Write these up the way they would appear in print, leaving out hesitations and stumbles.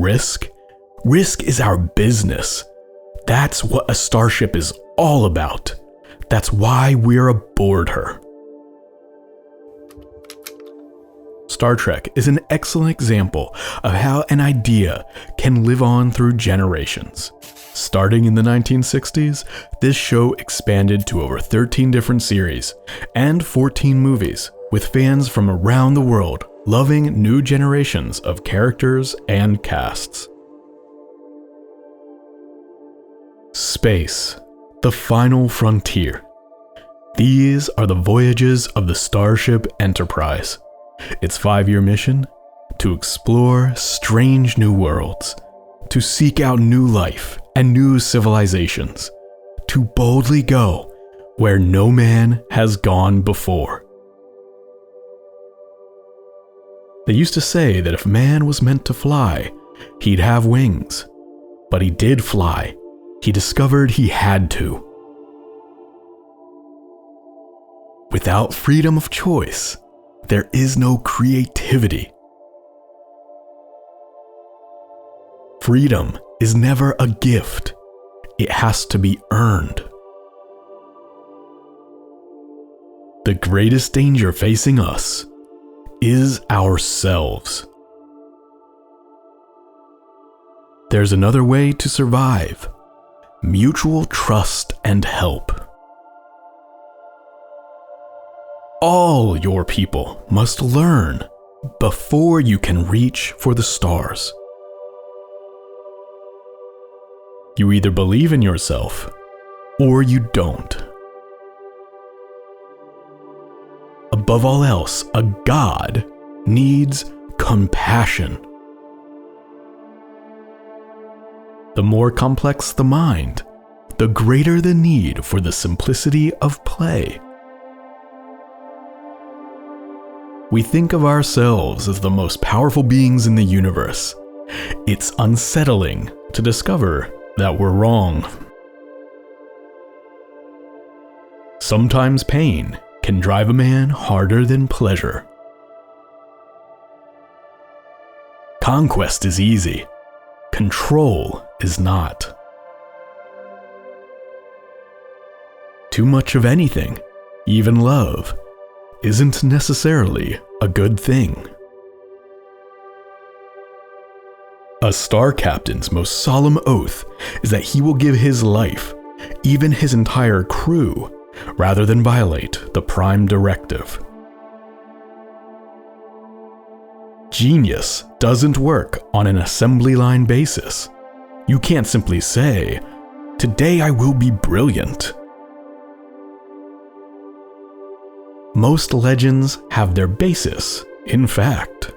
risk? Risk is our business. That's what a starship is all about. That's why we're aboard her. Star Trek is an excellent example of how an idea can live on through generations. Starting in the 1960s, this show expanded to over 13 different series and 14 movies, with fans from around the world loving new generations of characters and casts. Space, the final frontier. These are the voyages of the Starship Enterprise. Its 5-year mission? To explore strange new worlds, to seek out new life and new civilizations, to boldly go where no man has gone before. They used to say that if man was meant to fly, he'd have wings. But he did fly. He discovered he had to. Without freedom of choice, there is no creativity. Freedom is never a gift. It has to be earned. The greatest danger facing us is ourselves. There's another way to survive: mutual trust and help. All your people must learn before you can reach for the stars. You either believe in yourself or you don't. Above all else, a god needs compassion. The more complex the mind, the greater the need for the simplicity of play. We think of ourselves as the most powerful beings in the universe. It's unsettling to discover that we're wrong. Sometimes pain can drive a man harder than pleasure. Conquest is easy. Control is not. Too much of anything, even love, isn't necessarily a good thing. A star captain's most solemn oath is that he will give his life, even his entire crew, rather than violate the prime directive. Genius doesn't work on an assembly line basis. You can't simply say, "Today I will be brilliant." Most legends have their basis in fact.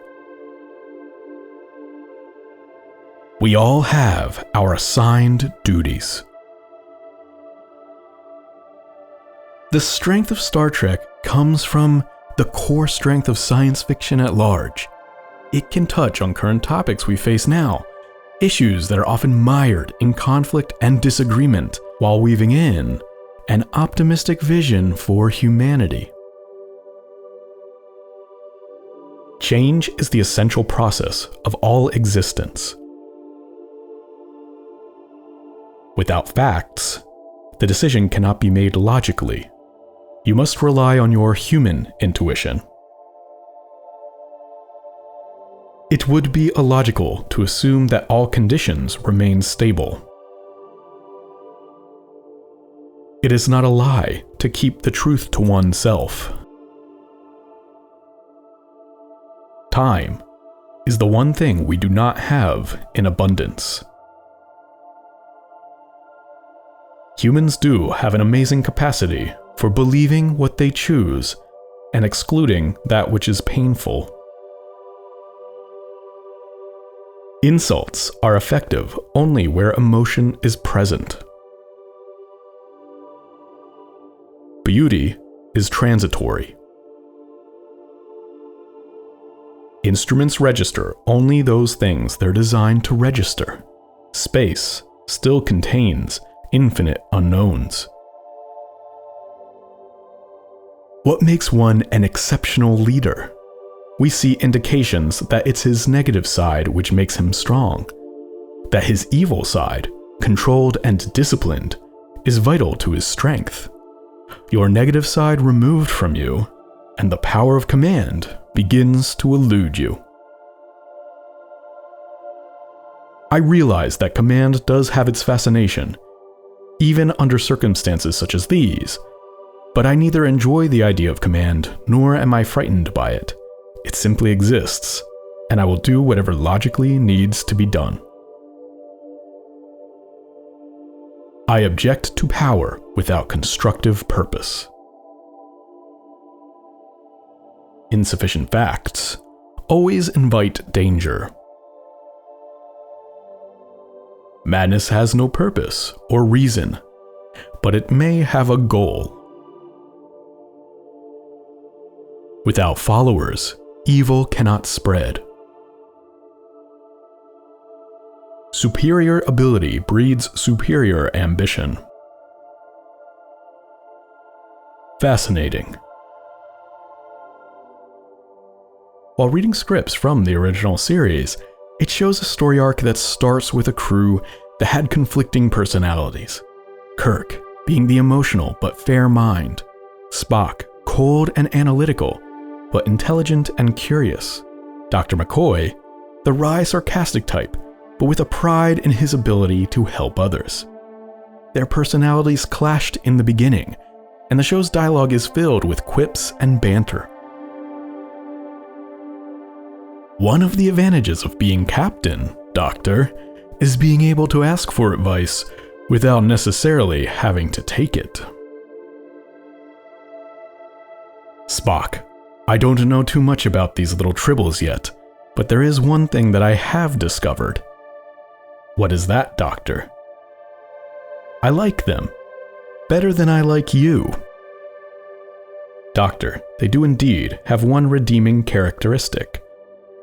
We all have our assigned duties. The strength of Star Trek comes from the core strength of science fiction at large. It can touch on current topics we face now, issues that are often mired in conflict and disagreement, while weaving in an optimistic vision for humanity. Change is the essential process of all existence. Without facts, the decision cannot be made logically. You must rely on your human intuition. It would be illogical to assume that all conditions remain stable. It is not a lie to keep the truth to oneself. Time is the one thing we do not have in abundance. Humans do have an amazing capacity for believing what they choose and excluding that which is painful. Insults are effective only where emotion is present. Beauty is transitory. Instruments register only those things they're designed to register. Space still contains infinite unknowns. What makes one an exceptional leader? we see indications that it's his negative side which makes him strong, that his evil side, controlled and disciplined, is vital to his strength. Your negative side removed from you, and the power of command begins to elude you. I realize that command does have its fascination, even under circumstances such as these, but I neither enjoy the idea of command nor am I frightened by it. It simply exists, and I will do whatever logically needs to be done. I object to power without constructive purpose. Insufficient facts always invite danger. Madness has no purpose or reason, but it may have a goal. Without followers, evil cannot spread. Superior ability breeds superior ambition. Fascinating. While reading scripts from the original series, it shows a story arc that starts with a crew that had conflicting personalities. Kirk being the emotional but fair mind, Spock cold and analytical, but intelligent and curious, Dr. McCoy the wry sarcastic type, but with a pride in his ability to help others. Their personalities clashed in the beginning, and the show's dialogue is filled with quips and banter. One of the advantages of being Captain, Doctor, is being able to ask for advice without necessarily having to take it. Spock, I don't know too much about these little tribbles yet, but there is one thing that I have discovered. What is that, Doctor? I like them. Better than I like you. Doctor, they do indeed have one redeeming characteristic.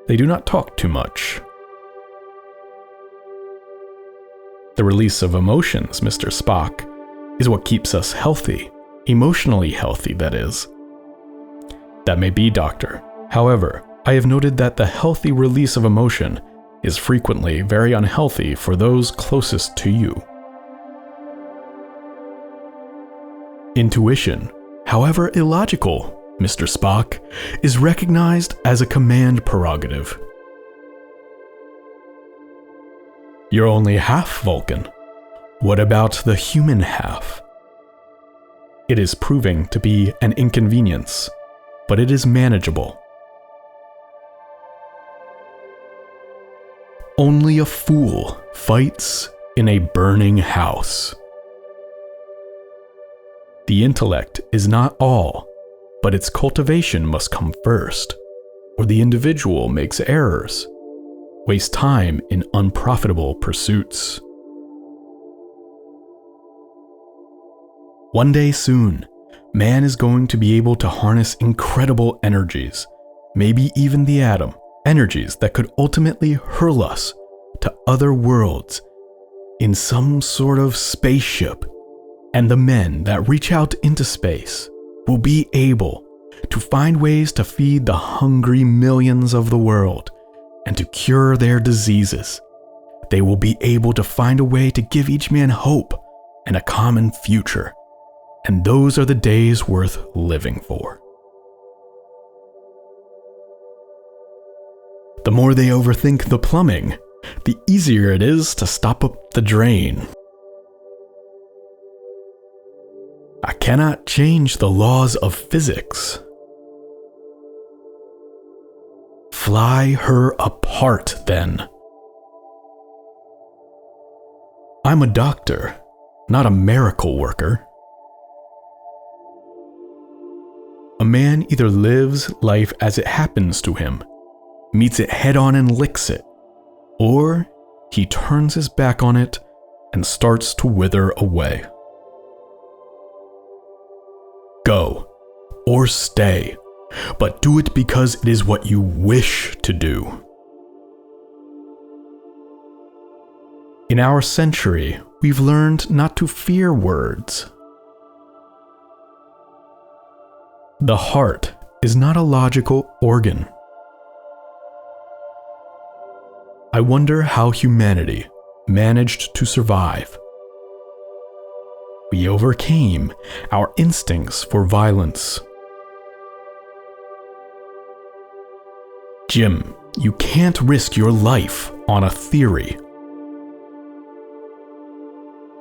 They do not talk too much. The release of emotions, Mr. Spock, is what keeps us healthy. Emotionally healthy, that is. That may be, Doctor. However, I have noted that the healthy release of emotion is frequently very unhealthy for those closest to you. Intuition, however illogical, Mr. Spock, is recognized as a command prerogative. You're only half Vulcan. What about the human half? It is proving to be an inconvenience, but it is manageable. Only a fool fights in a burning house. The intellect is not all, but its cultivation must come first, or the individual makes errors, wastes time in unprofitable pursuits. One day soon, man is going to be able to harness incredible energies, maybe even the atom, energies that could ultimately hurl us to other worlds in some sort of spaceship, and the men that reach out into space will be able to find ways to feed the hungry millions of the world and to cure their diseases. They will be able to find a way to give each man hope and a common future, and those are the days worth living for. The more they overthink the plumbing, the easier it is to stop up the drain. I cannot change the laws of physics. Fly her apart, then. I'm a doctor, not a miracle worker. A man either lives life as it happens to him, meets it head on and licks it, or he turns his back on it and starts to wither away. Go, or stay, but do it because it is what you wish to do. In our century, we've learned not to fear words. The heart is not a logical organ. I wonder how humanity managed to survive. We overcame our instincts for violence. Jim, you can't risk your life on a theory.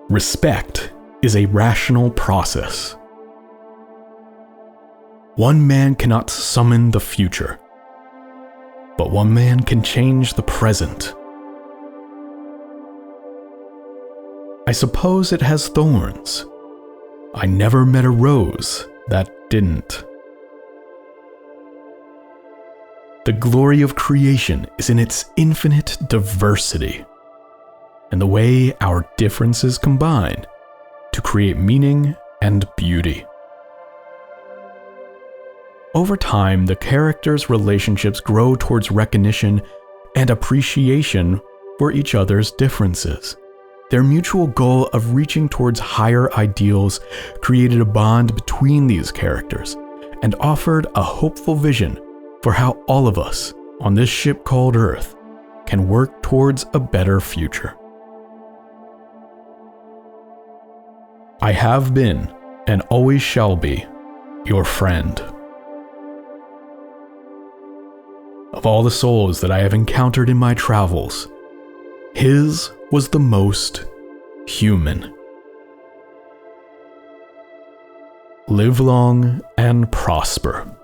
Respect is a rational process. One man cannot summon the future, but one man can change the present. I suppose it has thorns. I never met a rose that didn't. The glory of creation is in its infinite diversity, and the way our differences combine to create meaning and beauty. Over time, the characters' relationships grow towards recognition and appreciation for each other's differences. Their mutual goal of reaching towards higher ideals created a bond between these characters and offered a hopeful vision for how all of us on this ship called Earth can work towards a better future. I have been, and always shall be, your friend. Of all the souls that I have encountered in my travels, his was the most human. Live long and prosper.